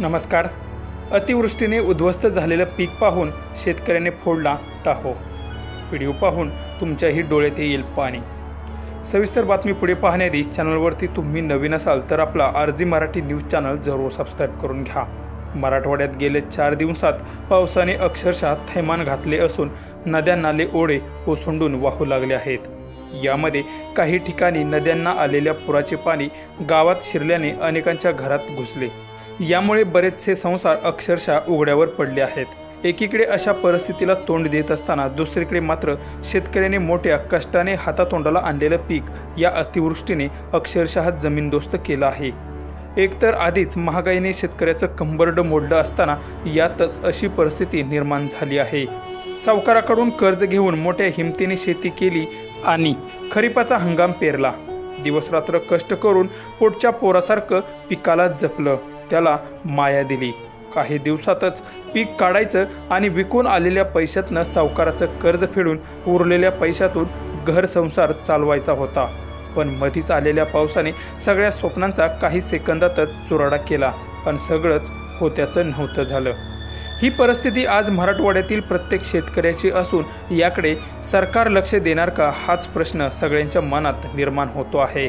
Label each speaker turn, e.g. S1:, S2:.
S1: नमस्कार. अतिवृष्टीने उद्ध्वस्त झालेलं पीक पाहून शेतकऱ्याने फोडला टाहो. व्हिडिओ पाहून तुमच्याही डोळ्यात येईल पाणी. सविस्तर बातमी पुढे पाहण्याआधी चॅनलवरती तुम्ही नवीन असाल तर आपला आरजी मराठी न्यूज चॅनल जरूर सबस्क्राईब करून घ्या. मराठवाड्यात गेले 4 दिवसात पावसाने अक्षरशः थैमान घातले असून नद्या नाले ओढे ओसंडून वाहू लागले आहेत. यामध्ये काही ठिकाणी नद्यांना आलेल्या पुराचे पाणी गावात शिरल्याने अनेकांच्या घरात घुसले. यामुळे बरेचसे संसार अक्षरशः उघड्यावर पडले आहेत. एकीकडे अशा परिस्थितीला तोंड देत असताना दुसरीकडे मात्र शेतकऱ्याने मोठ्या कष्टाने हातातोंडाला आणलेलं पीक या अतिवृष्टीने अक्षरशः जमीनदोस्त केलं आहे. एकतर आधीच महागाईने शेतकऱ्याचं कंबरड मोडलं असताना यातच अशी परिस्थिती निर्माण झाली आहे. सावकाराकडून कर्ज घेऊन मोठ्या हिमतीने शेती केली आणि खरीपाचा हंगाम पेरला. दिवसरात्र कष्ट करून पोटच्या पोरासारखं पिकाला जपलं, त्याला माया दिली. काही दिवसातच पीक काढायचं आणि विकून आलेल्या पैशातनं सावकाराचं कर्ज फेडून उरलेल्या पैशातून घर संसार चालवायचा होता. पण मधीच आलेल्या पावसाने सगळ्या स्वप्नांचा काही सेकंदातच चुराडा केला आणि सगळंच होत्याचं नव्हतं झालं. ही परिस्थिती आज मराठवाड्यातील प्रत्येक शेतकऱ्याची असून याकडे सरकार लक्ष देणार का हाच प्रश्न सगळ्यांच्या मनात निर्माण होतो आहे.